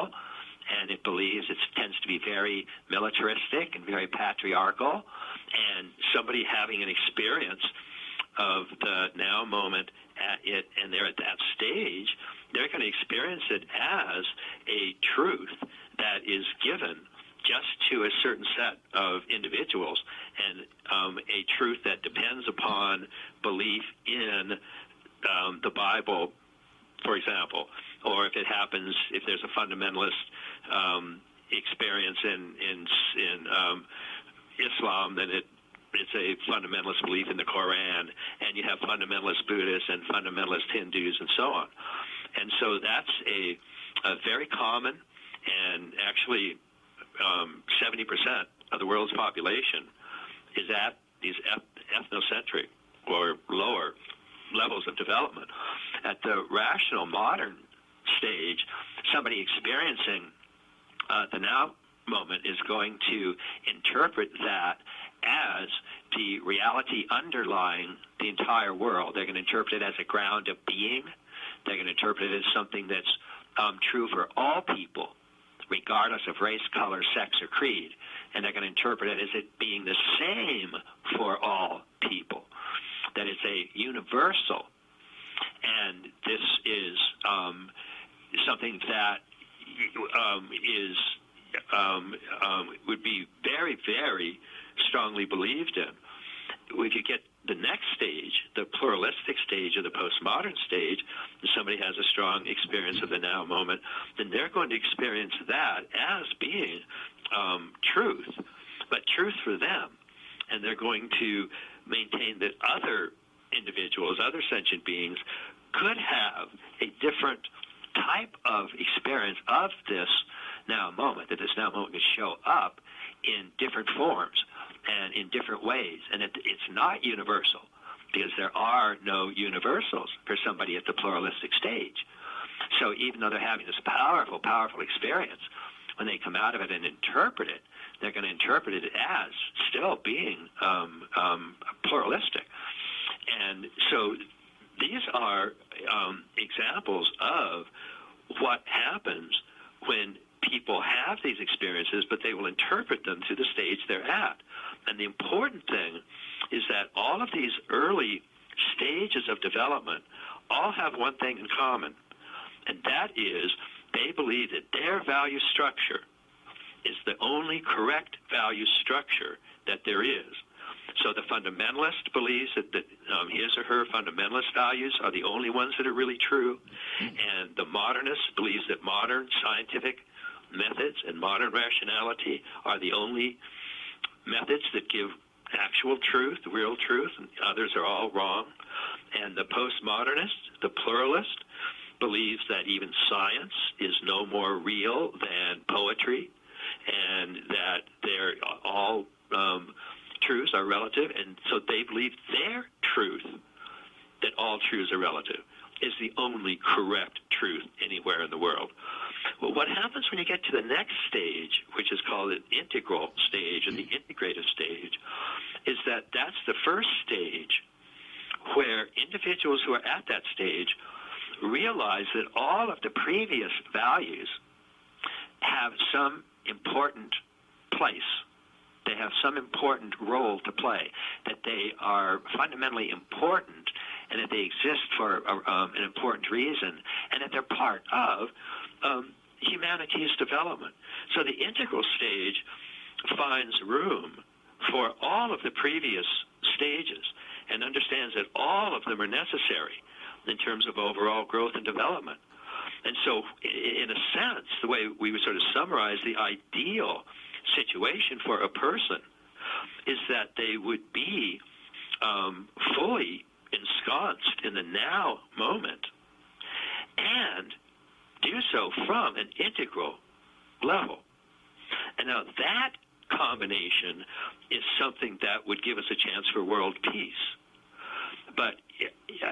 political, and it tends to be very militaristic and very patriarchal, and somebody having an experience of the now moment and they're at that stage, they're going to experience it as a truth that is given just to a certain set of individuals, and a truth that depends upon belief in the Bible, for example, or if there's a fundamentalist experience in Islam, then it's a fundamentalist belief in the Koran, and you have fundamentalist Buddhists and fundamentalist Hindus and so on. And so that's a very common, and actually 70% of the world's population is at these ethnocentric or lower levels of development. At the rational modern stage, somebody experiencing the now moment is going to interpret that as the reality underlying the entire world. They're going to interpret it as a ground of being. They're going to interpret it as something that's true for all people, regardless of race, color, sex, or creed. And they're going to interpret it as it being the same for all people, that it's a universal. And this is something that would be very, very strongly believed in. If you get the next stage, the pluralistic stage or the postmodern stage, if somebody has a strong experience of the now moment, then they're going to experience that as being truth, but truth for them. And they're going to maintain that other individuals, other sentient beings, could have a different type of experience of this now moment, that this now moment could show up in different forms and in different ways, and it's not universal, because there are no universals for somebody at the pluralistic stage. So even though they're having this powerful, powerful experience, when they come out of it and interpret it, they're going to interpret it as still being pluralistic. And so these are examples of what happens when people have these experiences, but they will interpret them to the stage they're at. And the important thing is that all of these early stages of development all have one thing in common, and that is they believe that their value structure is the only correct value structure that there is. So the fundamentalist believes that his or her fundamentalist values are the only ones that are really true, and the modernist believes that modern scientific methods and modern rationality are the only methods that give actual truth, real truth, and others are all wrong. And the postmodernist, the pluralist, believes that even science is no more real than poetry, and that they're all truths are relative, and so they believe their truth, that all truths are relative, is the only correct truth anywhere in the world. Well, what happens when you get to the next stage, which is called an integral stage or the integrative stage, is that that's the first stage where individuals who are at that stage realize that all of the previous values have some important place. They have some important role to play, that they are fundamentally important, and that they exist for an important reason, and that they're part of humanity's development. So the integral stage finds room for all of the previous stages and understands that all of them are necessary in terms of overall growth and development. And so, in a sense, the way we would sort of summarize the ideal situation for a person is that they would be fully ensconced in the now moment and do so from an integral level. And now that combination is something that would give us a chance for world peace. But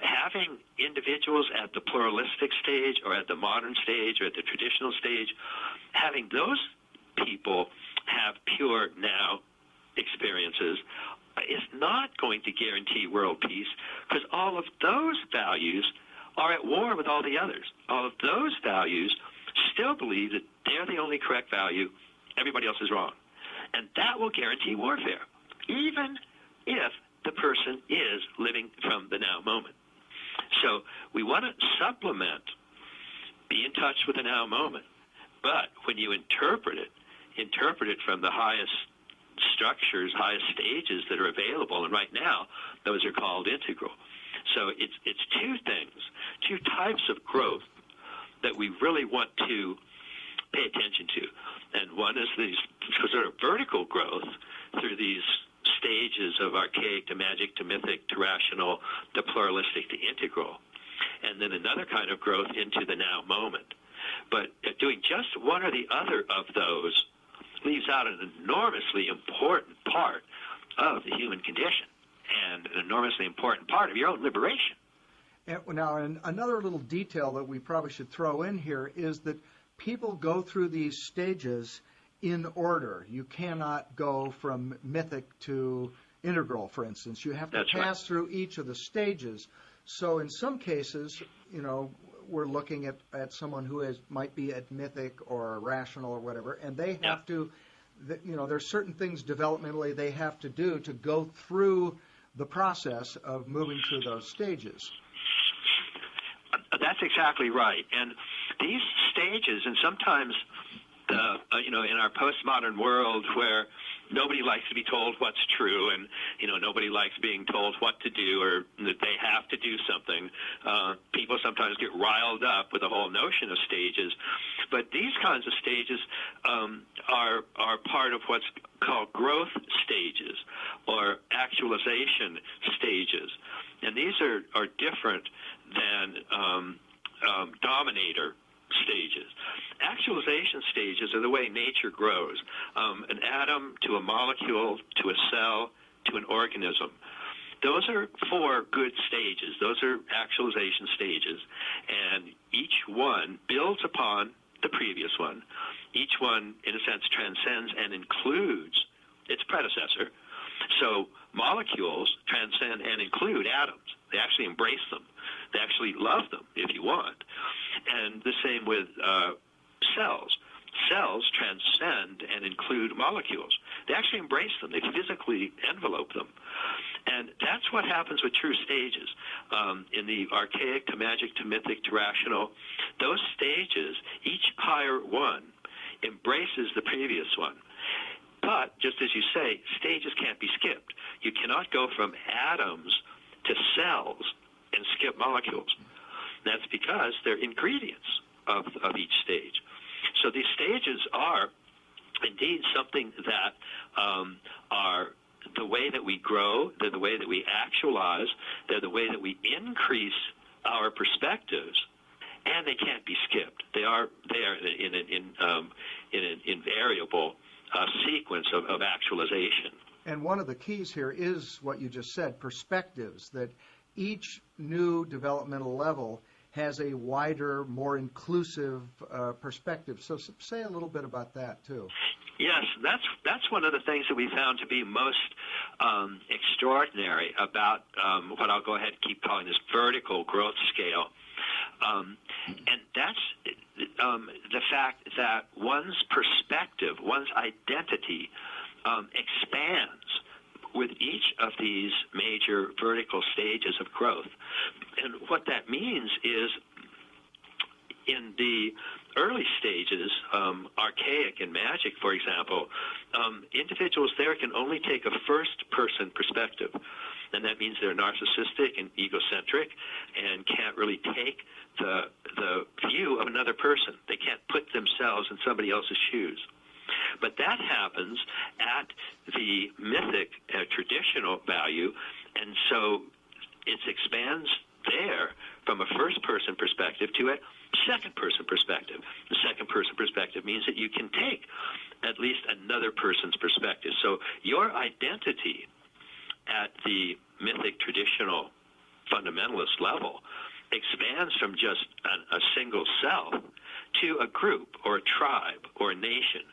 having individuals at the pluralistic stage or at the modern stage or at the traditional stage, having those people have pure now experiences is not going to guarantee world peace, because all of those values are at war with all the others. All of those values still believe that they're the only correct value, everybody else is wrong. And that will guarantee warfare, even if the person is living from the now moment. So we want to supplement, be in touch with the now moment. But when you interpret it from the highest structures, highest stages that are available, and right now those are called integral. So it's two things, two types of growth that we really want to pay attention to. And one is these sort of vertical growth through these stages of archaic to magic to mythic to rational to pluralistic to integral. And then another kind of growth into the now moment. But doing just one or the other of those leaves out an enormously important part of the human condition and an enormously important part of your own liberation. And now, another little detail that we probably should throw in here is that people go through these stages in order. You cannot go from mythic to integral, for instance. You have to pass through each of the stages. So in some cases, we're looking at someone who might be at mythic or rational or whatever, and they have to, there's certain things developmentally they have to do to go through the process of moving through those stages. That's exactly right. And these stages, and sometimes in our postmodern world where nobody likes to be told what's true, and nobody likes being told what to do or that they have to do something. People sometimes get riled up with the whole notion of stages, but these kinds of stages are part of what's called growth stages or actualization stages, and these are different than dominator stages. Actualization stages are the way nature grows. An atom to a molecule to a cell to an organism. Those are 4 good stages. Those are actualization stages. And each one builds upon the previous one. Each one, in a sense, transcends and includes its predecessor. So molecules transcend and include atoms. They actually embrace them. They actually love them, if you want. And the same with cells. Cells transcend and include molecules. They actually embrace them. They physically envelope them. And that's what happens with true stages. In the archaic to magic to mythic to rational, those stages, each higher one, embraces the previous one. But, just as you say, stages can't be skipped. You cannot go from atoms to cells and skip molecules. That's because they're ingredients of each stage. So these stages are indeed something that are the way that we grow, they're the way that we actualize, they're the way that we increase our perspectives, and they can't be skipped. They are there in an invariable sequence of actualization. And one of the keys here is what you just said, perspectives, that each new developmental level has a wider, more inclusive perspective. So say a little bit about that, too. Yes, that's one of the things that we found to be most extraordinary about what I'll go ahead and keep calling this vertical growth scale. And that's the fact that one's perspective, one's identity expands with each of these major vertical stages of growth. And what that means is in the early stages, archaic and magic, for example, individuals there can only take a first-person perspective. And that means they're narcissistic and egocentric and can't really take the view of another person. They can't put themselves in somebody else's shoes. But that happens at the mythic traditional value, and so it expands there from a first-person perspective to a second-person perspective. The second-person perspective means that you can take at least another person's perspective. So your identity at the mythic traditional fundamentalist level expands from just a single self to a group or a tribe or a nation